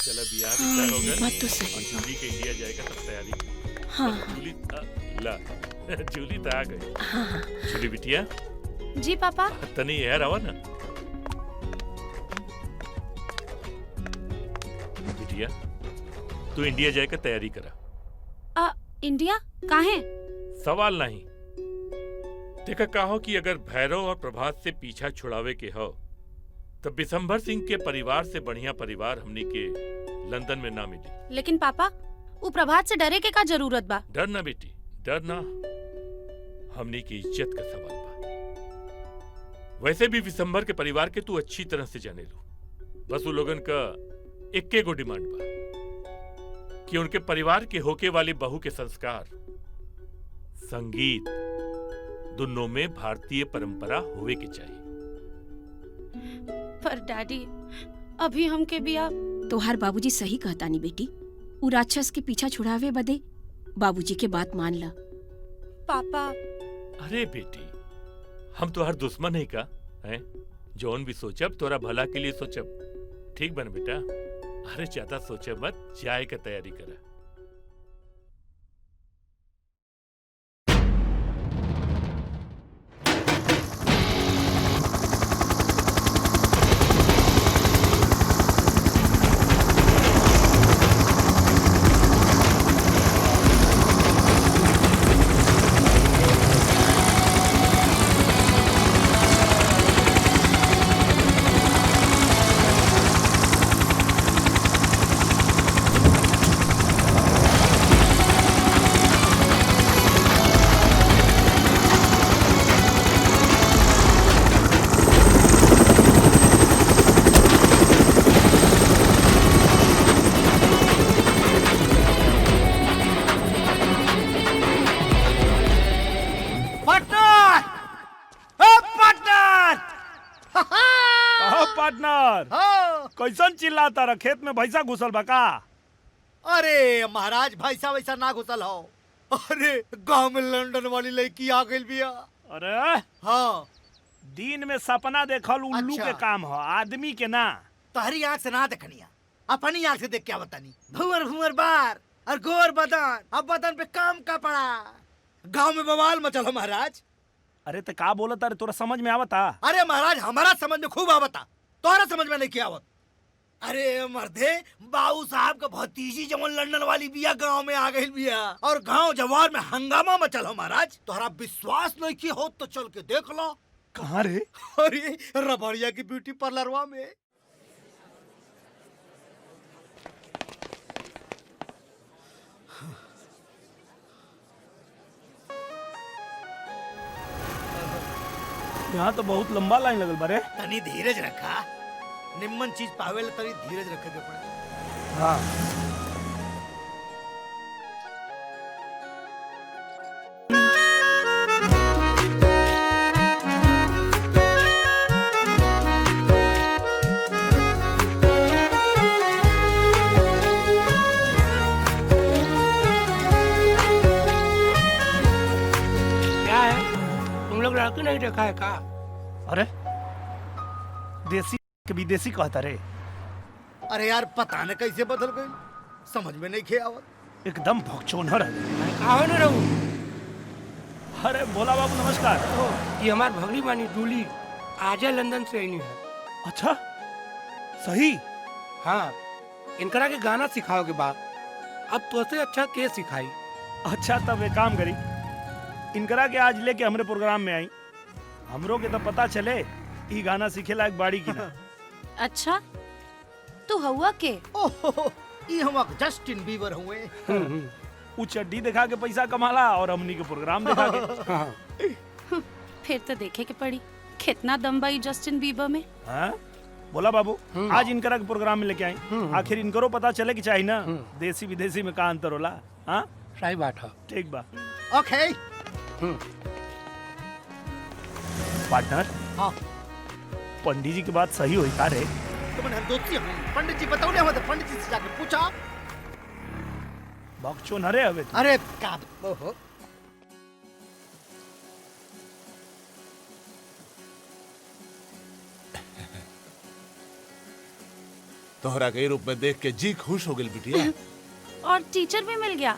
चला बियाह भी तय हो गया। बात तो सही है। जूली के इंडिया जाएगा सब तैयारी। हाँ जूली ला जूली तो आ गई। हाँ। जूली बिटिया जी पापा। तनी यार आवा ना बिटिया, तू इंडिया जाए का तैयारी करा। इंडिया काहे? सवाल नहीं। देखा कहो कि अगर भैरव और प्रभात से पीछा छुड़ावे के हो तब बिशंभर सिंह के परिवार से बढ़िया परिवार हमनी के लंदन में ना मिली। लेकिन पापा वो प्रभात से डरे के का जरूरत बा? डर ना बेटी, डर ना, हमनी की इज्जत का सवाल बा। वैसे भी विशंभर के परिवार के तू अच्छी तरह से जाने लो। बस वो लोगन का इक्के गो डिमांड बा कि उनके परिवार के होके वाली बहू के संस्कार, संगीत दोनों में भारतीय परंपरा होवे के चाहिए। पर डैडी अभी हमके बिया। तोहार बाबूजी सही कहता नहीं बेटी, उ राक्षस के पीछा छुड़ावे बदे बाबूजी के बात मान ला। पापा अरे बेटी, हम तो हर दुश्मन है का हैं? जौन भी सोचब तोरा भला के लिए सोचब। ठीक बन बेटा, अरे ज्यादा सोचे मत, जाए का तैयारी करा। कैसन चिल्लाता रहा? खेत में भैंसा घुसल बा का? अरे महाराज भैंसा वैसा ना घुसल हो। अरे गांव में लंदन वाली लड़की आ गई बिया। अरे हाँ, दिन में सपना देखल उल्लू अच्छा। के काम हो, आदमी के ना। तहरी आँख से ना देखनिया, अपनी आँख से देख क्या बतानी। भुवर भुवर बार और गोर बदन, अब बदन पे काम का पड़ा। गांव में बवाल मचल हो महाराज। अरे तो का बोलत? अरे तोरा समझ में आवता? अरे महाराज हमारा समझ में खूब आवता, तोहरा समझ में नहीं क्या आवत। अरे मर्दे, बाबू साहब का भतीजी जमन लंदन वाली बिया गांव में आ गई बिया और गांव जवार में हंगामा मचल हो महाराज। तोहरा विश्वास नहीं की हो तो चल के देख लो। कहाँ रे? अरे रबड़िया की ब्यूटी पार्लरवा में। यहाँ तो बहुत लंबा लाइन लगल बारे। तनी धीरज रखा, निम्मन चीज पावेला तनी धीरज रखे के पड़े। हाँ क्या है, तुम लोग लड़की नहीं देखा है का? अरे देसी के विदेशी कहता रे। अरे यार पता न कैसे बदल गई, समझ में नहीं खे आवत। एकदम भगचोनहर है। कहा न रहूं। अरे भोला बाबू नमस्कार। ये हमार भगनी बानी जूली, आज लंदन से आई है। अच्छा सही? हाँ, इनकरा के गाना सिखाओगे बा। अब तो से अच्छा के सिखाई। अच्छा तब एक काम करी, इनकरा के आज लेके हमरे प्रोग्राम में आई, हमरो के तो पता चले ई गाना सीखे लायक बाड़ी की ना। अच्छा तू हुआ के? ओहो, ये हम जस्टिन बीबर हुए। उ चड्डी दिखा के पैसा कमाला और हमनी के प्रोग्राम दिखा के। फिर तो देखे के पड़ी कितना दम बाई जस्टिन बीबर में। हाँ? बोला बाबू, आज इनकरा के प्रोग्राम में लेके आई, आखिर इनकरो पता चले कि चाहिए ना देसी विदेशी में का अंतर होला। हाँ सही बात है। ठीक बा। ओके पार्टनर, हाँ पंडित जी की बात सही हुई का रे? तुमने हम दोस्ती हैं। पंडित जी बताओ हमें, पंडित जी से जाकर पूछा। बक्चो नरे हवे तू। अरे का ओहो, तोहरा के रूप में देख के जी खुश हो गई बिटिया। और टीचर भी मिल गया।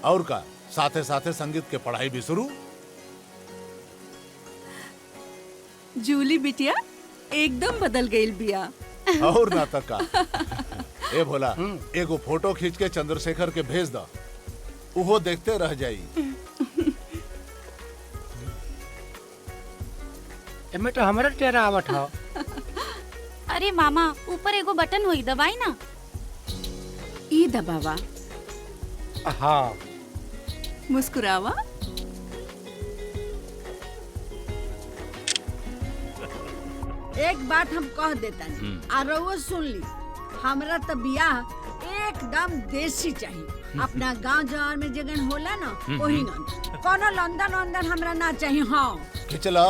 और का साथे साथे संगीत के पढ़ाई भी शुरू। जूली बिटिया एकदम बदल गई बिया। और ना तक का। ए भोला, एगो फोटो खींच के चंद्रशेखर के भेज दा, उहो देखते रह जाई। एमे तो हमारा चेहरा आवत हो। अरे मामा, ऊपर एगो बटन हुई, दबाई ना। ई दबावा, हाँ मुस्कुरावा। एक बात हम कह देता आ रउआ सुन ली, हमरा तो बियाह एकदम देसी चाहिए। अपना गांव जवार में जगन होला ना वही ना, कोनो लंदन वंदन हमरा ना चाहिए। हाँ खिचला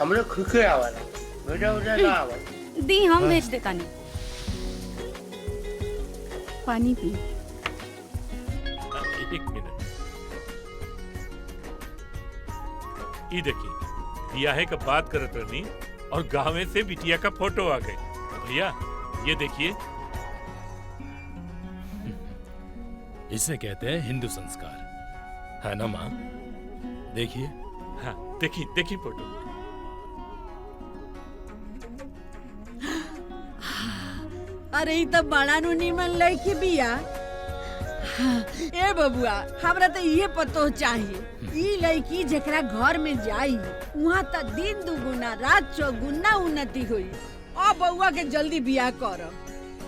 हमरे खुके आवाला, बेटा उधर ना आवाला। दी हम भेज देता नहीं। पानी पी। एक मिनट, ये देखिए, बियाहे का बात करत रहनी और गाँव से बिटिया का फोटो आ गई। भैया ये देखिए, इसे कहते हैं हिंदू संस्कार, है ना माँ? देखिए। हाँ देखिए देखिए फोटो। अरे ई तो बड़ा नु निमन लड़की बिया। ए बबुआ, हमरा तो ये पतो चाहिए, ई लड़की जेकरा घर में जाई वहाँ तो दिन दुगुना रात चौगुना उन्नति हुई। और बउआ के जल्दी बियाह करो।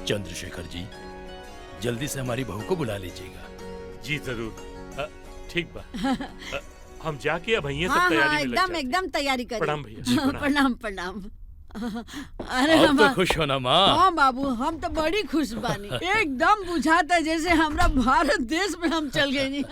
चंद्रशेखर जी, जल्दी से हमारी बहू को बुला लीजिएगा। जी जरूर। ठीक बा। हम जाके अब सब हाँ तैयारी हाँ, में लग एकदम जाते। एकदम तैयारी करिए। प्रणाम भैया जी, प्रणाम। प्रणाम प्रणाम। अरे अब तो खुश हो ना माँ? हाँ बाबू, हम तो बड़ी खुश बानी। एकदम बुझाता जैसे हमरा भारत देश में हम चल गए।